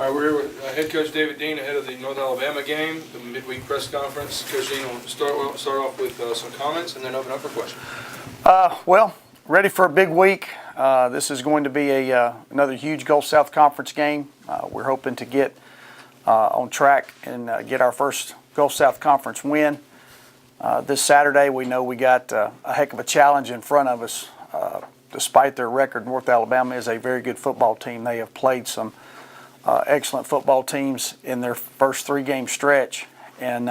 All right, we're here with head coach David Dean ahead of the North Alabama game, the midweek press conference. Coach Dean will start off with some comments and then open up for questions. Well, ready for a big week. This is going to be another huge Gulf South Conference game. We're hoping to get on track and get our first Gulf South Conference win. This Saturday, we know we got a heck of a challenge in front of us. Despite their record, North Alabama is a very good football team. They have played some excellent football teams in their first three-game stretch, and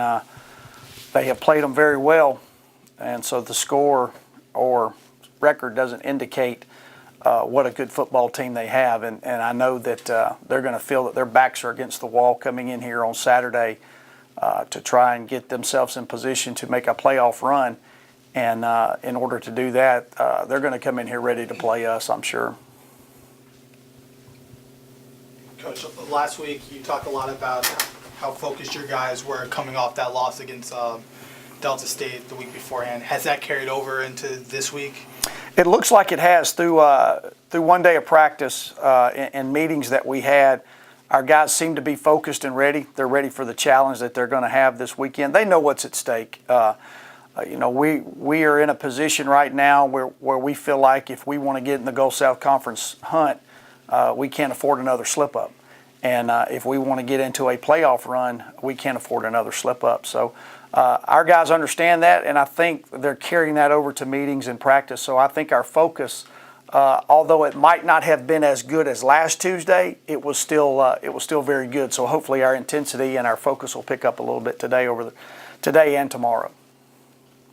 they have played them very well. And so the score or record doesn't indicate what a good football team they have. And I know that they're going to feel that their backs are against the wall coming in here on Saturday to try and get themselves in position to make a playoff run. And in order to do that, they're going to come in here ready to play us, I'm sure. Coach, last week you talked a lot about how focused your guys were coming off that loss against Delta State the week beforehand. Has that carried over into this week? It looks like it has. Through 1 day of practice and meetings that we had, our guys seem to be focused and ready. They're ready for the challenge that they're going to have this weekend. They know what's at stake. We are in a position right now where we feel like if we want to get in the Gulf South Conference hunt, we can't afford another slip-up. And if we want to get into a playoff run, we can't afford another slip-up. So our guys understand that, and I think they're carrying that over to meetings and practice. So I think our focus, although it might not have been as good as last Tuesday, it was still very good. So hopefully our intensity and our focus will pick up a little bit today and tomorrow.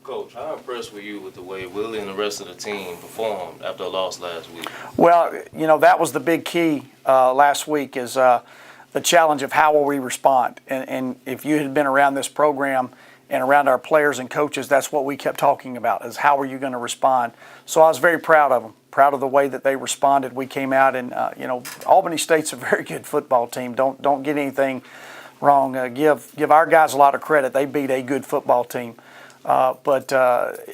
Coach, how impressed were you with the way Willie and the rest of the team performed after a loss last week? Well, that was the big key last week is the challenge of how will we respond. And if you had been around this program and around our players and coaches, that's what we kept talking about is how are you going to respond. So I was very proud of them, proud of the way that they responded. We came out and, Albany State's a very good football team. Don't get anything wrong. Give our guys a lot of credit. They beat a good football team. But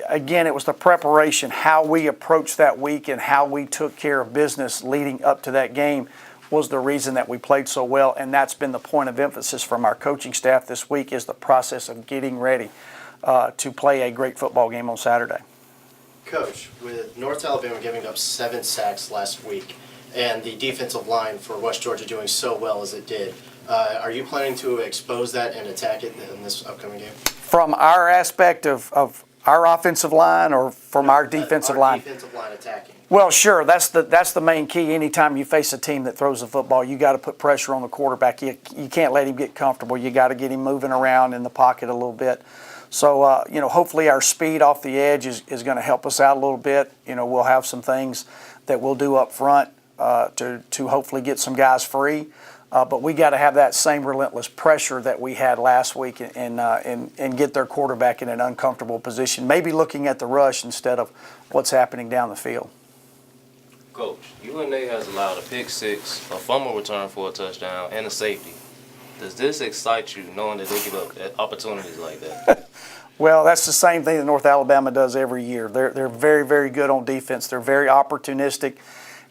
again, it was the preparation, how we approached that week and how we took care of business leading up to that game was the reason that we played so well. And that's been the point of emphasis from our coaching staff this week is the process of getting ready to play a great football game on Saturday. Coach, with North Alabama giving up 7 sacks last week and the defensive line for West Georgia doing so well as it did, are you planning to expose that and attack it in this upcoming game? From our aspect of our offensive line or from our defensive line? Defensive line attacking. Well, sure. That's the main key. Anytime you face a team that throws the football, you got to put pressure on the quarterback. You can't let him get comfortable. You got to get him moving around in the pocket a little bit. So, hopefully our speed off the edge is going to help us out a little bit. We'll have some things that we'll do up front to hopefully get some guys free. But we got to have that same relentless pressure that we had last week and get their quarterback in an uncomfortable position, maybe looking at the rush instead of what's happening down the field. Coach, UNA has allowed a pick six, a fumble return for a touchdown, and a safety. Does this excite you, knowing that they give up opportunities like that? Well, that's the same thing that North Alabama does every year. They're very, very good on defense. They're very opportunistic.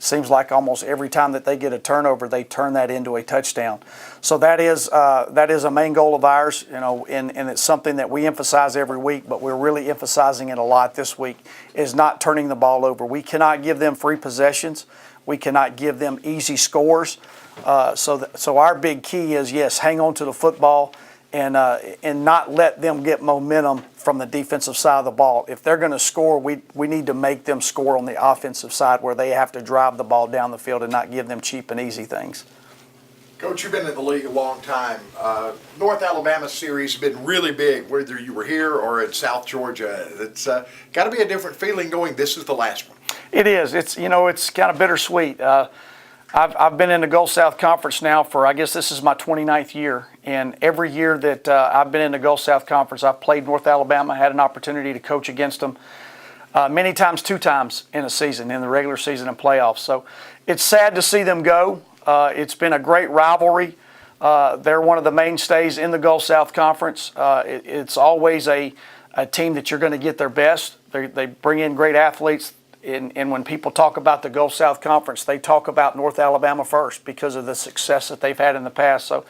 Seems like almost every time that they get a turnover, they turn that into a touchdown. So that is a main goal of ours, and it's something that we emphasize every week, but we're really emphasizing it a lot this week, is not turning the ball over. We cannot give them free possessions. We cannot give them easy scores. So our big key is, yes, hang on to the football and not let them get momentum from the defensive side of the ball. If they're going to score, we need to make them score on the offensive side where they have to drive the ball down the field and not give them cheap and easy things. Coach, you've been in the league a long time. North Alabama series has been really big, whether you were here or in South Georgia. It's got to be a different feeling going, this is the last one. It is. It's kind of bittersweet. I've been in the Gulf South Conference now for, I guess this is my 29th year. And every year that I've been in the Gulf South Conference, I've played North Alabama, had an opportunity to coach against them many times, 2 times in a season, in the regular season and playoffs. So it's sad to see them go. It's been a great rivalry. They're one of the mainstays in the Gulf South Conference. It's always a team that you're going to get their best. They bring in great athletes. And when people talk about the Gulf South Conference, they talk about North Alabama first because of the success that they've had in the past. So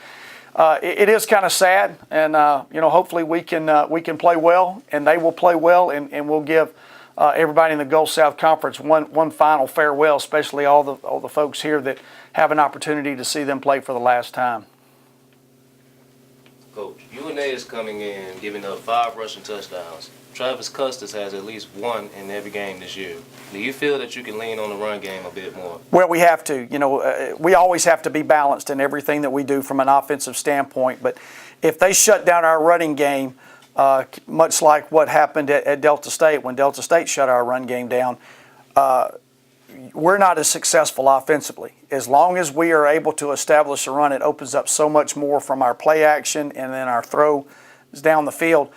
it is kind of sad, and hopefully we can play well, and they will play well, and we'll give everybody in the Gulf South Conference one final farewell, especially all the folks here that have an opportunity to see them play for the last time. Coach, UNA is coming in, giving up 5 rushing touchdowns. Travis Custis has at least 1 in every game this year. Do you feel that you can lean on the run game a bit more? Well, we have to. We always have to be balanced in everything that we do from an offensive standpoint. But if they shut down our running game, much like what happened at Delta State when Delta State shut our run game down, we're not as successful offensively. As long as we are able to establish a run, it opens up so much more from our play action and then our throw down the field.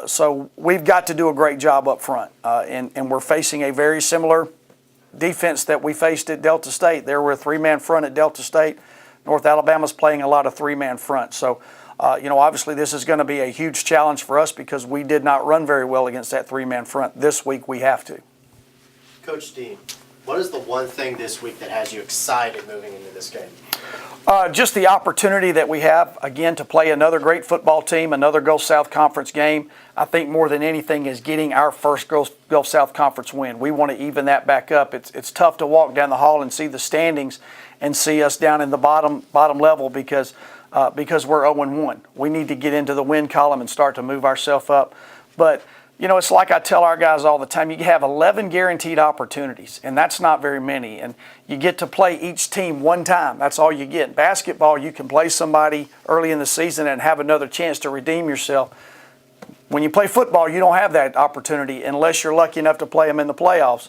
So we've got to do a great job up front. And we're facing a very similar defense that we faced at Delta State. There were a 3-man front at Delta State. North Alabama's playing a lot of 3-man front. So, obviously this is going to be a huge challenge for us because we did not run very well against that 3-man front. This week we have to. Coach Dean, what is the one thing this week that has you excited moving into this game? Just the opportunity that we have, again, to play another great football team, another Gulf South Conference game. I think more than anything is getting our first Gulf South Conference win. We want to even that back up. It's tough to walk down the hall and see the standings and see us down in the bottom level because we're 0-1. We need to get into the win column and start to move ourselves up. But it's like I tell our guys all the time, you have 11 guaranteed opportunities, and that's not very many. And you get to play each team one time. That's all you get. In basketball, you can play somebody early in the season and have another chance to redeem yourself. When you play football, you don't have that opportunity unless you're lucky enough to play them in the playoffs.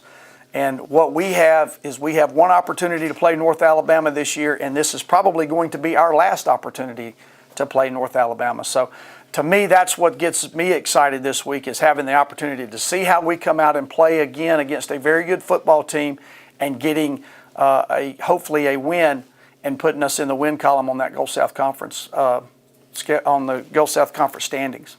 And what we have is we have one opportunity to play North Alabama this year, and this is probably going to be our last opportunity to play North Alabama. So to me, that's what gets me excited this week is having the opportunity to see how we come out and play again against a very good football team and getting hopefully a win and putting us in the win column on that Gulf South Conference on the Gulf South Conference standings.